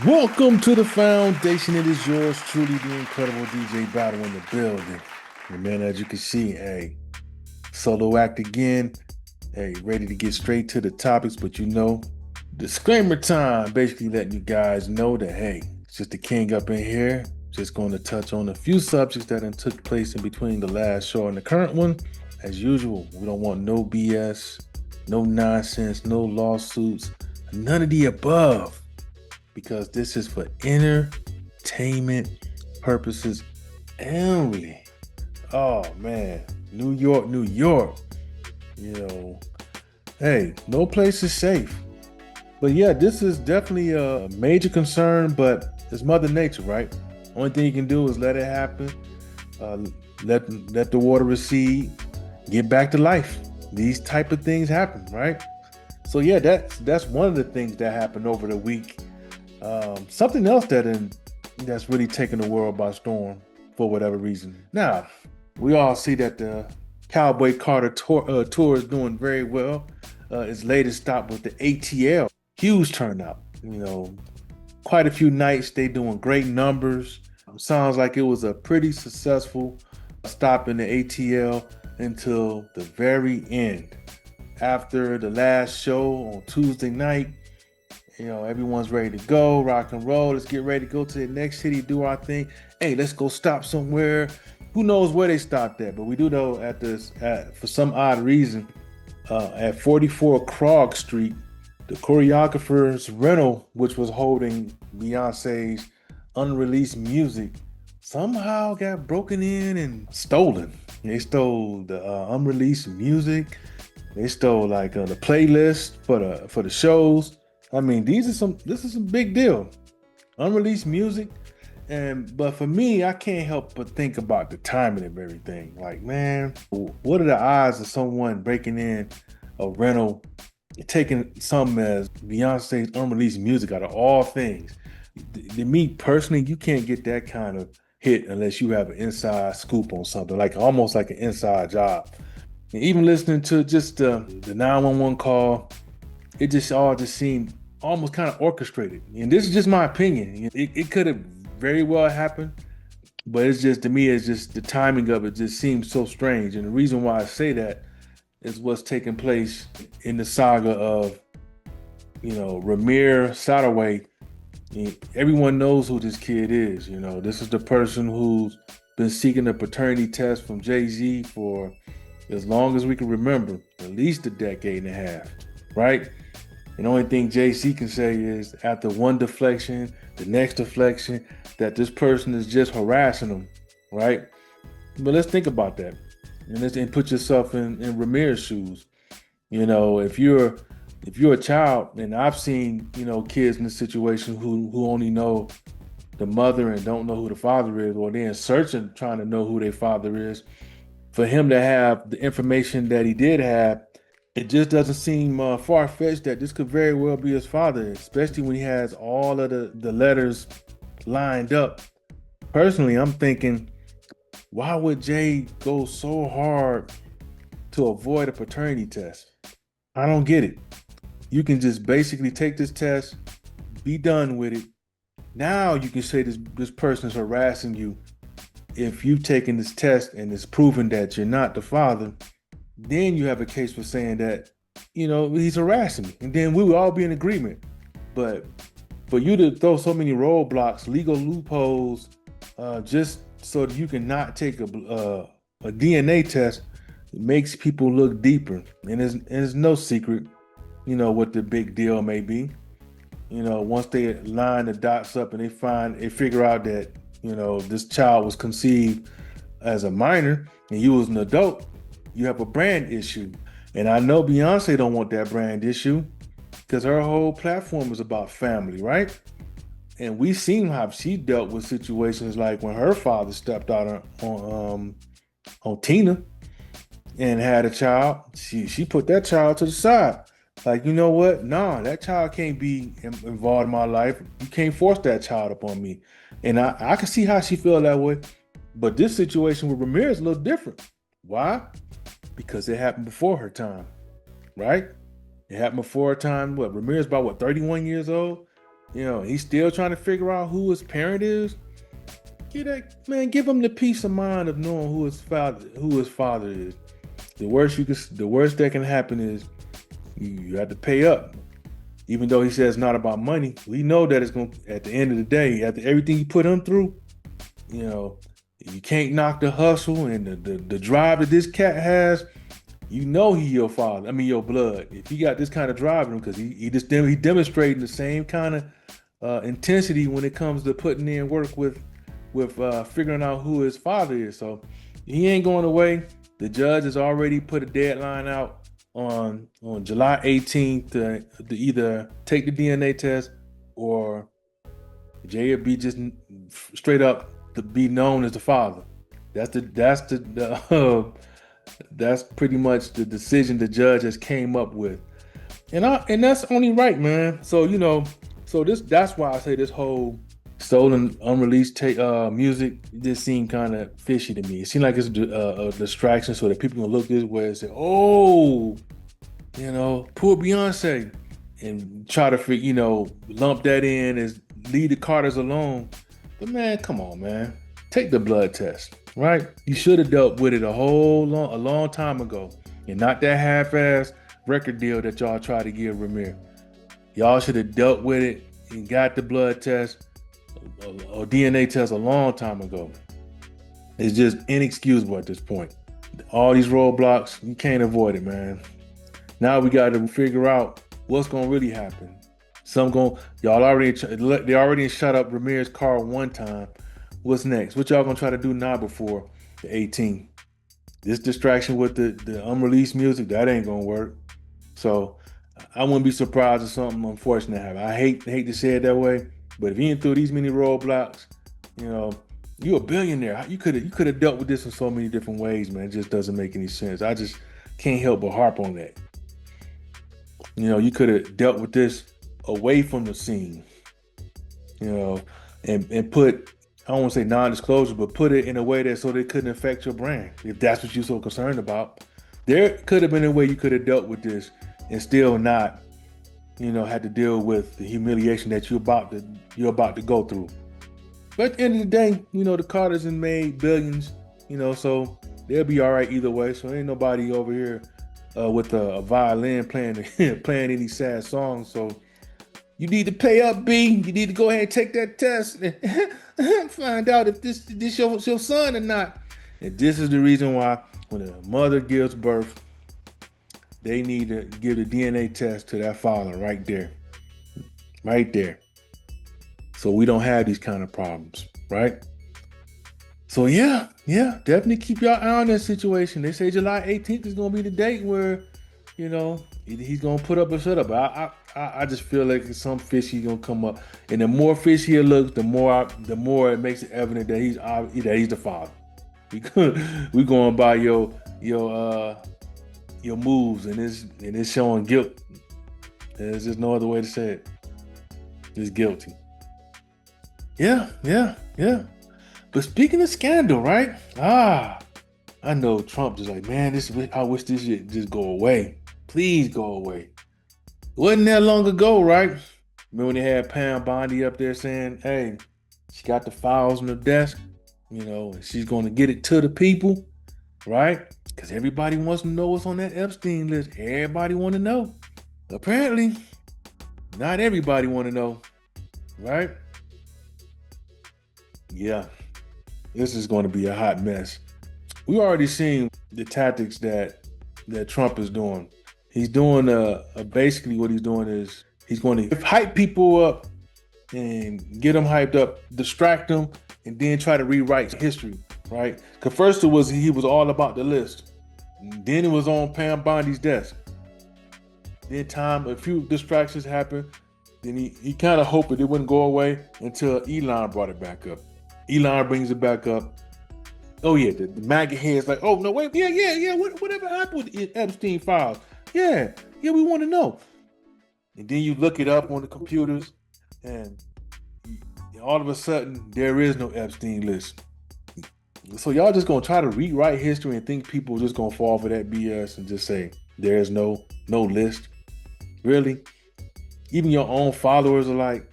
Welcome to the foundation. It is yours truly, the incredible DJ Battle in the building. And man, as you can see, hey, solo act again. Hey, ready to get straight to the topics, but disclaimer time, basically letting you guys know that, hey, it's just the king up in here. Just going to touch on a few subjects that took place in between the last show and the current one. As usual, we don't want no BS, no nonsense, no lawsuits, none of the above, because this is for entertainment purposes only. Oh man, New York, New York. Hey, no place is safe. But yeah, this is definitely a major concern, but it's Mother Nature, right? Only thing you can do is let it happen. Let the water recede, get back to life. These type of things happen, right? So yeah, that's one of the things that happened over the week. Something else that's really taken the world by storm for whatever reason. Now, we all see that the Cowboy Carter tour is doing very well. Its latest stop was the ATL. Huge turnout. Quite a few nights. They doing great numbers. Sounds like it was a pretty successful stop in the ATL until the very end. After the last show on Tuesday night, everyone's ready to go, rock and roll. Let's get ready to go to the next city, do our thing. Hey, let's go stop somewhere. Who knows where they stopped at? But we do know for some odd reason, at 44 Krog Street, the choreographer's rental, which was holding Beyonce's Unreleased music, somehow got broken in and stolen. They stole the unreleased music. They stole the playlist for the shows. I mean, this is some big deal. Unreleased music. But for me, I can't help but think about the timing of everything. Like, man, what are the odds of someone breaking in a rental, taking something as Beyonce's unreleased music out of all things? To me personally, you can't get that kind of hit unless you have an inside scoop on something, like almost like an inside job. And even listening to just the 911 call, it just seemed almost kind of orchestrated. And this is just my opinion. It could have very well happened, but to me, it's just the timing of it just seems so strange. And the reason why I say that is what's taking place in the saga of, Rymir Satterhwaite. Everyone knows who this kid is. This is the person who's been seeking a paternity test from Jay-Z for as long as we can remember, at least a decade and a half, right? And the only thing Jay-Z can say is after one deflection, the next deflection, that this person is just harassing them, right? But let's think about that. And put yourself in Rymir's shoes. If you're a child, and I've seen, kids in this situation who only know the mother and don't know who the father is, or they're searching, trying to know who their father is. For him to have the information that he did have, it just doesn't seem far-fetched that this could very well be his father, especially when he has all of the letters lined up. Personally, I'm thinking, why would Jay go so hard to avoid a paternity test? I don't get it. You can just basically take this test, be done with it. Now you can say this person is harassing you. If you've taken this test and it's proven that you're not the father, then you have a case for saying that, he's harassing me. And then we would all be in agreement. But for you to throw so many roadblocks, legal loopholes, just so that you can not take a DNA test, it makes people look deeper. And it's no secret, what the big deal may be. Once they line the dots up and they figure out that, this child was conceived as a minor and you was an adult, you have a brand issue. And I know Beyonce don't want that brand issue because her whole platform is about family, right? And we've seen how she dealt with situations like when her father stepped out on Tina and had a child. She put that child to the side. Like, you know what? Nah, that child can't be involved in my life. You can't force that child upon me. And I can see how she feel that way. But this situation with Rymir is a little different. Why? Because it happened before her time, right? It happened before a time. What, Ramir's about what, 31 years old? You know, he's still trying to figure out who his parent is. Give him the peace of mind of knowing who his father is. The worst that can happen is you have to pay up. Even though he says it's not about money, we know that it's going to, at the end of the day, after everything you put him through, you know, you can't knock the hustle and the drive that this cat has. You know he your father. I mean your blood. If he got this kind of drive in him, because he demonstrating the same kind of intensity when it comes to putting in work with figuring out who his father is. So he ain't going away. The judge has already put a deadline out on July 18th to either take the DNA test or Jay will be just straight up to be known as the father. That's pretty much the decision the judge has came up with, and that's only right, man. So that's why I say this whole stolen, unreleased music just seemed kind of fishy to me. It seemed like it's a distraction so that people can look this way and say, "Oh, poor Beyonce," and try to lump that in as leave the Carters alone. But man, come on, man, take the blood test. Right? You should have dealt with it a long time ago, and not that half-ass record deal that y'all tried to give Rymir. Y'all should have dealt with it and got the blood test or DNA test a long time ago. It's just inexcusable at this point. All these roadblocks, you can't avoid it, man. Now we got to figure out what's gonna really happen. They already shut up Rymir's car one time. What's next? What y'all gonna try to do now before the 18th? This distraction with the unreleased music, that ain't gonna work. So I wouldn't be surprised if something unfortunate happened. I hate to say it that way, but if you ain't through these many roadblocks, you're a billionaire. You could have dealt with this in so many different ways, man. It just doesn't make any sense. I just can't help but harp on that. You could have dealt with this away from the scene, and put, I don't want to say non-disclosure, but put it in a way that so they couldn't affect your brand. If that's what you're so concerned about, there could have been a way you could have dealt with this and still not, had to deal with the humiliation that you're about to go through. But at the end of the day, the Carters have made billions, so they'll be all right either way. So ain't nobody over here with a violin playing any sad songs. So you need to pay up, B. You need to go ahead and take that test and find out if this your son or not. And this is the reason why when a mother gives birth, they need to give the DNA test to that father right there. Right there. So we don't have these kind of problems, right? So yeah, definitely keep your eye on that situation. They say July 18th is going to be the date where, he's going to put up or shut up. But I just feel like some fishy going to come up. And the more fishy it looks, the more it makes it evident that he's the father. We going by your moves, and it's showing guilt. There's just no other way to say it. Just guilty. Yeah. But speaking of scandal, right? I know Trump just like, man, I wish this shit just go away. Please go away. It wasn't that long ago, right? Remember when they had Pam Bondi up there saying, hey, she got the files on the desk, and she's going to get it to the people, right? Because everybody wants to know what's on that Epstein list. Everybody want to know. Apparently, not everybody want to know, right? Yeah, this is going to be a hot mess. We already seen the tactics that Trump is doing. He's doing basically what he's doing is he's going to hype people up and get them hyped up, distract them, and then try to rewrite history, right? Because first he was all about the list. Then it was on Pam Bondi's desk. Then a few distractions happened. Then he kind of hoped it wouldn't go away until Elon brought it back up. Elon brings it back up. Oh yeah, the MAGA head's like, oh no, wait, yeah. Whatever happened with the Epstein files? Yeah, we want to know. And then you look it up on the computers, and all of a sudden there is no Epstein list. So y'all just gonna try to rewrite history and think people just gonna fall for that BS and just say there's no list. Really? Even your own followers are like,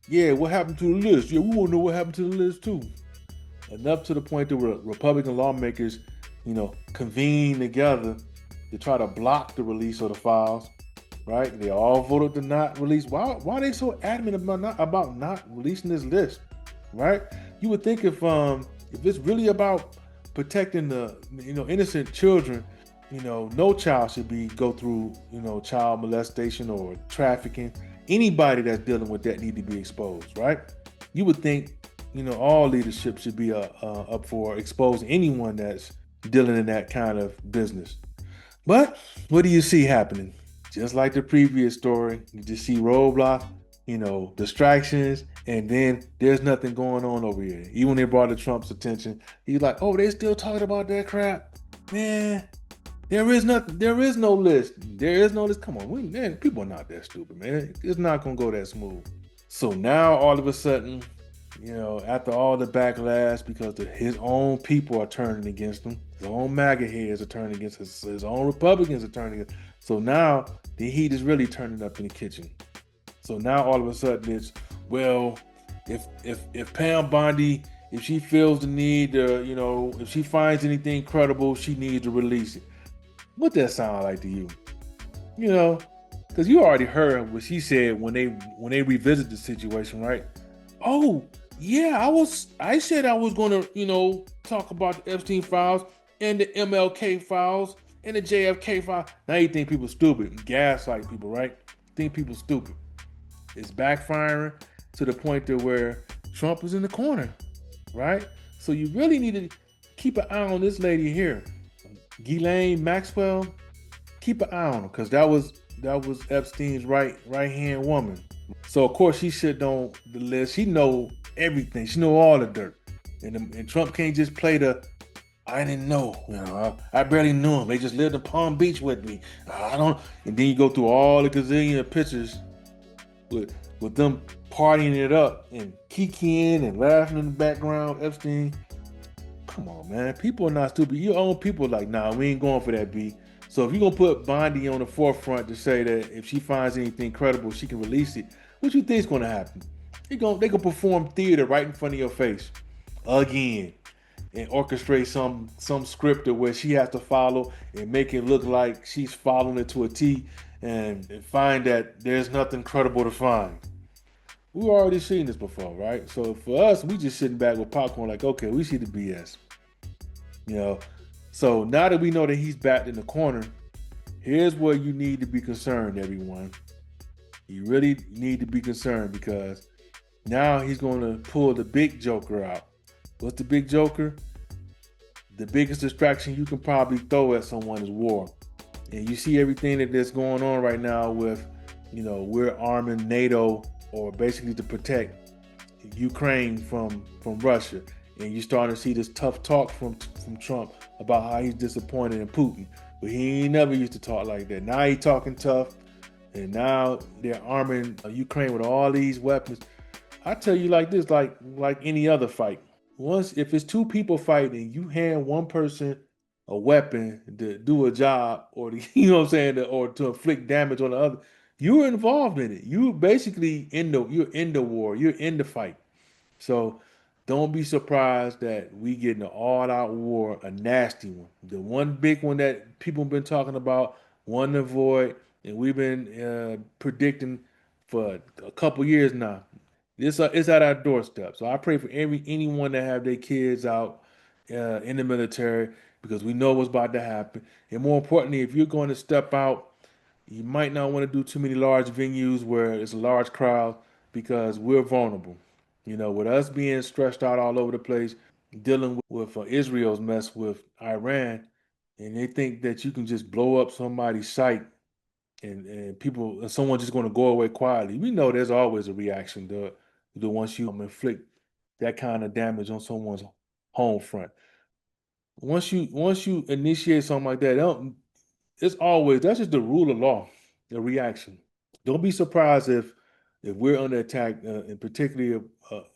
yeah, what happened to the list? Yeah, we want to know what happened to the list too. Enough to the point that Republican lawmakers, convene together to try to block the release of the files. Right? They all voted to not release. Why are they so adamant about not releasing this list? Right? You would think if it's really about protecting the innocent children, no child should go through child molestation or trafficking. Anybody that's dealing with that need to be exposed, right? You would think all leadership should be up for exposing anyone that's dealing in that kind of business. But what do you see happening? Just like the previous story, you just see roadblocks, distractions, and then there's nothing going on over here. Even when they brought it to Trump's attention, he's like, "Oh, they still talking about that crap, man. There is nothing. There is no list. There is no list. Come on, man. People are not that stupid, man. It's not gonna go that smooth." So now all of a sudden, after all the backlash, because his own people are turning against him, his own MAGA heads are turning against his own Republicans are turning against. So now the heat is really turning up in the kitchen. So now all of a sudden it's, well, if Pam Bondi, if she feels the need to, if she finds anything credible, she needs to release it. What that sound like to you? Because you already heard what she said when they revisit the situation, right? Oh, yeah, I said I was gonna, talk about the Epstein files and the MLK files and the JFK file. Now you think people stupid, gaslight people, right? Think people stupid. It's backfiring to the point to where Trump is in the corner, right? So you really need to keep an eye on this lady here, Ghislaine Maxwell. Keep an eye on her, because that was Epstein's right hand woman. So of course she should know the list. She know everything. She know all the dirt. And Trump can't just play the I didn't know. I barely knew him. They just lived in Palm Beach with me. I don't. And then you go through all the gazillion pictures with them partying it up and kikiing and laughing in the background. Epstein. Come on, man. People are not stupid. Your own people are like, nah, we ain't going for that, B. So if you're gonna put Bondi on the forefront to say that if she finds anything credible, she can release it, what you think is gonna happen? They gonna perform theater right in front of your face again and orchestrate some script where she has to follow and make it look like she's following it to a T and find that there's nothing credible to find. We've already seen this before, right? So for us, we just sitting back with popcorn like, okay, we see the BS. So now that we know that he's backed in the corner, here's where you need to be concerned, everyone. You really need to be concerned, because now he's going to pull the big joker out. What's the big joker? The biggest distraction you can probably throw at someone is war. And you see everything that's going on right now with, we're arming NATO, or basically to protect Ukraine from Russia. And you're starting to see this tough talk from Trump about how he's disappointed in Putin. But he ain't never used to talk like that. Now he's talking tough, and now they're arming Ukraine with all these weapons. I tell you like this, like any other fight. If it's two people fighting, you hand one person a weapon to do a job, or or to inflict damage on the other, you're involved in it. You're basically you're in the war. You're in the fight. So don't be surprised that we get in an all-out war, a nasty one. The one big one that people have been talking about, one to avoid, and we've been predicting for a couple years now. It's at our doorstep. So I pray for anyone that have their kids out in the military, because we know what's about to happen. And more importantly, if you're going to step out, you might not want to do too many large venues where it's a large crowd, because we're vulnerable. With us being stretched out all over the place, dealing with Israel's mess with Iran, and they think that you can just blow up somebody's site and someone just going to go away quietly. We know there's always a reaction to once you inflict that kind of damage on someone's home front. Once you initiate something like that, that's just the rule of law, the reaction. Don't be surprised if we're under attack, and particularly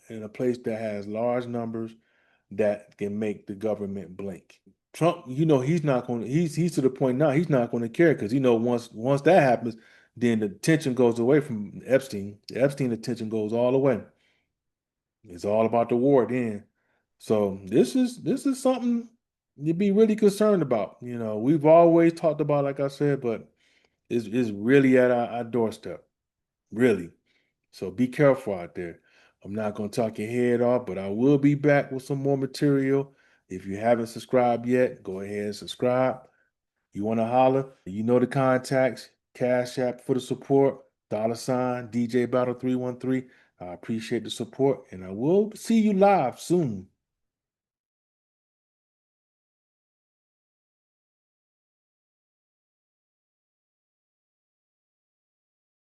in a place that has large numbers that can make the government blink. Trump, he's not going. He's to the point now. He's not going to care, because once that happens, then the attention goes away from Epstein. The Epstein attention goes all away. It's all about the war then. So this is something to be really concerned about. We've always talked about, like I said, but it's really at our doorstep. Really. So be careful out there. I'm not going to talk your head off, but I will be back with some more material. If you haven't subscribed yet, go ahead and subscribe. You want to holler? You know the contacts. Cash App for the support. $ DJ Battle 313. I appreciate the support, and I will see you live soon.